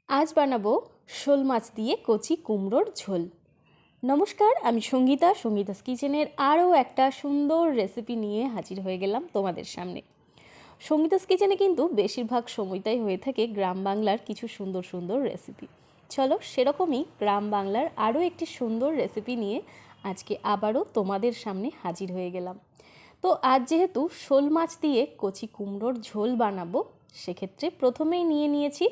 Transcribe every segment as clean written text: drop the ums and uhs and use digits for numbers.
আজ বানাবো শোল মাছ দিয়ে কচি কুমড়োর ঝোল। নমস্কার, আমি সঙ্গীতাস কিচেনের আরও একটা সুন্দর রেসিপি নিয়ে হাজির হয়ে গেলাম তোমাদের সামনে। সঙ্গীতাস কিচেনে কিন্তু বেশিরভাগ সময়টাই হয়ে থাকে গ্রাম বাংলার কিছু সুন্দর সুন্দর রেসিপি। চলো সেরকমই গ্রাম বাংলার আরও একটি সুন্দর রেসিপি নিয়ে আজকে আবারও তোমাদের সামনে হাজির হয়ে গেলাম। তো আজ যেহেতু শোল মাছ দিয়ে কচি কুমড়োর ঝোল বানাবো, সেক্ষেত্রে প্রথমেই নিয়েছি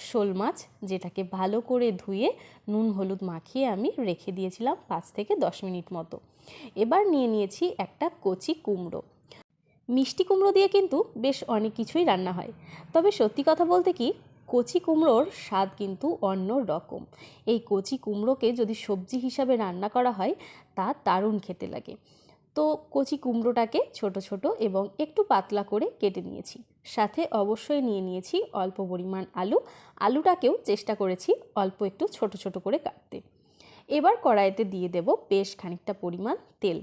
শোল মাছ, যেটাকে ভালো করে ধুয়ে নুন হলুদ মাখিয়ে আমি রেখে দিয়েছিলাম 5 থেকে 10 মিনিট মতো। এবার নিয়েছি একটা কচি কুমড়ো। মিষ্টি কুমড়ো দিয়ে কিন্তু বেশ অনেক কিছুই রান্না হয়, তবে সত্যি কথা বলতে কি, কচি কুমড়োর স্বাদ কিন্তু অন্য রকম। এই কচি কুমড়োকে যদি সবজি হিসাবে রান্না করা হয় তা দারুণ খেতে লাগে। তো কচি কুমড়োটাকে ছোট ছোট এবং একটু পাতলা করে কেটে নিয়েছি। সাথে অবশ্যই নিয়েছি অল্প পরিমাণ আলুটাকেও চেষ্টা করেছি অল্প একটু ছোট ছোট করে কাটতে। এবার কড়াইতে দিয়ে দেব বেশ খানিকটা পরিমাণ তেল।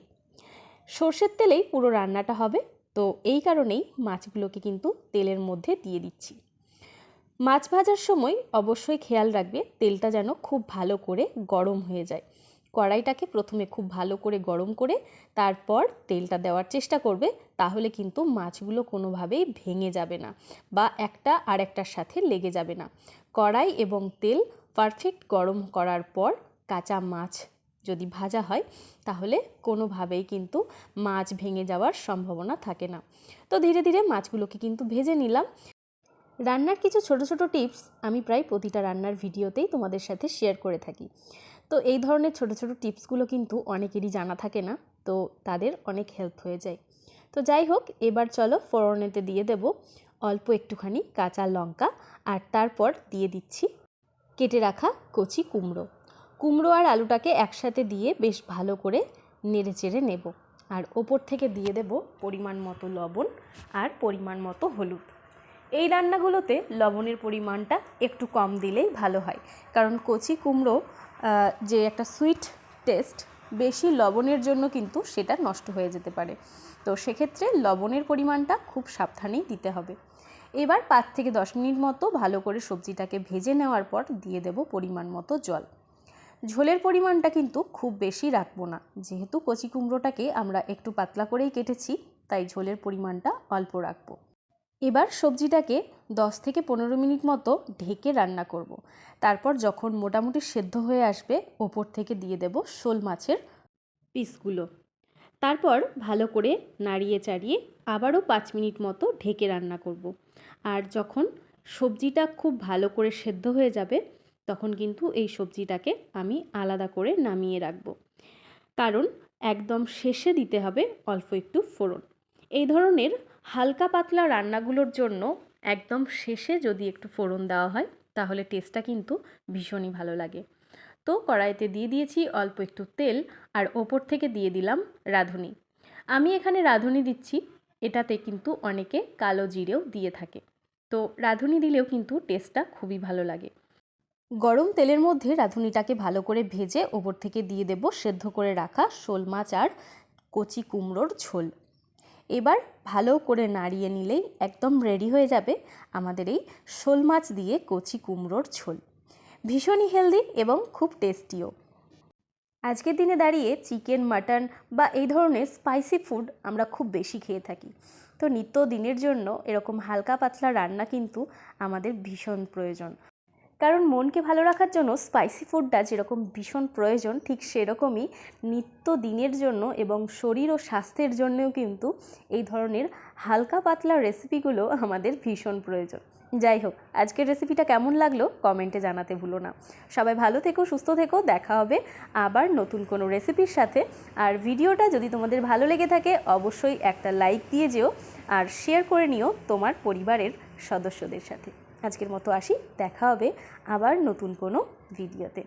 সর্ষের তেলেই পুরো রান্নাটা হবে, তো এই কারণেই মাছগুলোকে কিন্তু তেলের মধ্যে দিয়ে দিচ্ছি। মাছ ভাজার সময় অবশ্যই খেয়াল রাখবে তেলটা যেন খুব ভালো করে গরম হয়ে যায়। কড়াইটাকে প্রথমে খুব ভালো করে গরম করে তারপর তেলটা দেওয়ার চেষ্টা করবে, তাহলে কিন্তু মাছগুলো কোনোভাবেই ভেঙে যাবে না বা একটা আর একটার সাথে লেগে যাবে না। কড়াই এবং তেল পারফেক্ট গরম করার পর কাঁচা মাছ যদি ভাজা হয় তাহলে কোনোভাবেই কিন্তু মাছ ভেঙে যাওয়ার সম্ভাবনা থাকে না। তো ধীরে ধীরে মাছগুলোকে কিন্তু ভেজে নিলাম। রান্নার কিছু ছোট ছোট টিপস আমি প্রায় প্রতিটা রান্নার ভিডিওতেই তোমাদের সাথে শেয়ার করে থাকি। তো এই ধরনের ছোট ছোট টিপসগুলো কিন্তু অনেকেরই জানা থাকে না, তো তাদের অনেক হেল্প হয়ে যায়। তো যাই হোক, এবার চলো ফোড়নেতে দিয়ে দেব অল্প একটুখানি কাঁচা লঙ্কা, আর তারপর দিয়ে দিচ্ছি কেটে রাখা কচি কুমড়ো আর আলুটাকে একসাথে দিয়ে বেশ ভালো করে নেড়ে চেড়ে নেব। আর ওপর থেকে দিয়ে দেব পরিমাণ মতো লবণ আর পরিমাণ মতো হলুদ। এই রান্নাগুলোতে লবণের পরিমাণটা একটু কম দিলেই ভালো হয়, কারণ কচি কুমড়ো যে একটা সুইট টেস্ট, বেশি লবণের জন্য কিন্তু সেটা নষ্ট হয়ে যেতে পারে। তো সেক্ষেত্রে লবণের পরিমাণটা খুব সাবধানেই দিতে হবে। এবার 5 থেকে 10 মিনিট মতো ভালো করে সবজিটাকে ভেজে নেওয়ার পর দিয়ে দেব পরিমাণ মতো জল। ঝোলের পরিমাণটা কিন্তু খুব বেশি রাখবো না, যেহেতু কচি কুমড়োটাকে আমরা একটু পাতলা করেই কেটেছি, তাই ঝোলের পরিমাণটা অল্প রাখবো। এবার সবজিটাকে 10 থেকে 15 মিনিট মতো ঢেকে রান্না করব। তারপর যখন মোটামুটি সেদ্ধ হয়ে আসবে, ওপর থেকে দিয়ে দেব শোল মাছের পিসগুলো। তারপর ভালো করে নাড়িয়ে চাড়িয়ে আবারও 5 মিনিট মতো ঢেকে রান্না করব। আর যখন সবজিটা খুব ভালো করে সেদ্ধ হয়ে যাবে, তখন কিন্তু এই সবজিটাকে আমি আলাদা করে নামিয়ে রাখব, কারণ একদম শেষে দিতে হবে অল্প একটু ফোড়ন। এই ধরনের হালকা পাতলা রান্নাগুলোর জন্য একদম শেষে যদি একটু ফোড়ন দেওয়া হয় তাহলে টেস্টটা কিন্তু ভীষণই ভালো লাগে। তো কড়াইতে দিয়ে দিয়েছি অল্প একটু তেল, আর ওপর থেকে দিয়ে দিলাম রাঁধুনি। আমি এখানে রাঁধুনি দিচ্ছি, এটাতে কিন্তু অনেকে কালো জিরেও দিয়ে থাকে। তো রাঁধুনি দিলেও কিন্তু টেস্টটা খুবই ভালো লাগে। গরম তেলের মধ্যে রাঁধুনিটাকে ভালো করে ভেজে ওপর থেকে দিয়ে দেব সেদ্ধ করে রাখা শোল মাছ আর কচি কুমড়োর ঝোল। এবার ভালো করে নাড়িয়ে নিলেই একদম রেডি হয়ে যাবে আমাদের এই শোল মাছ দিয়ে কচি কুমড়োর ঝোল। ভীষণই হেলদি এবং খুব টেস্টিও। আজকের দিনে দাঁড়িয়ে চিকেন, মাটন বা এই ধরনের স্পাইসি ফুড আমরা খুব বেশি খেয়ে থাকি। তো নিত্য দিনের জন্য এরকম হালকা পাতলা রান্না কিন্তু আমাদের ভীষণ প্রয়োজন, কারণ মনকে ভালো রাখার জন্য স্পাইসি ফুডটা যেরকম ভীষণ প্রয়োজন, ঠিক সেরকমই নিত্য দিনের জন্য এবং শরীর ও স্বাস্থ্যের জন্যও কিন্তু এই ধরনের হালকা পাতলা রেসিপিগুলো আমাদের ভীষণ প্রয়োজন। যাই হোক, আজকের রেসিপিটা কেমন লাগলো কমেন্টে জানাতে ভুলো না। সবাই ভালো থেকো, সুস্থ থেকো, দেখা হবে আবার নতুন কোনো রেসিপির সাথে। আর ভিডিওটা যদি তোমাদের ভালো লেগে থাকে অবশ্যই একটা লাইক দিয়ে যেও, আর শেয়ার করে নিও তোমার পরিবারের সদস্যদের সাথে। আজকের মতো আসি, দেখা হবে আবার নতুন কোনো ভিডিওতে।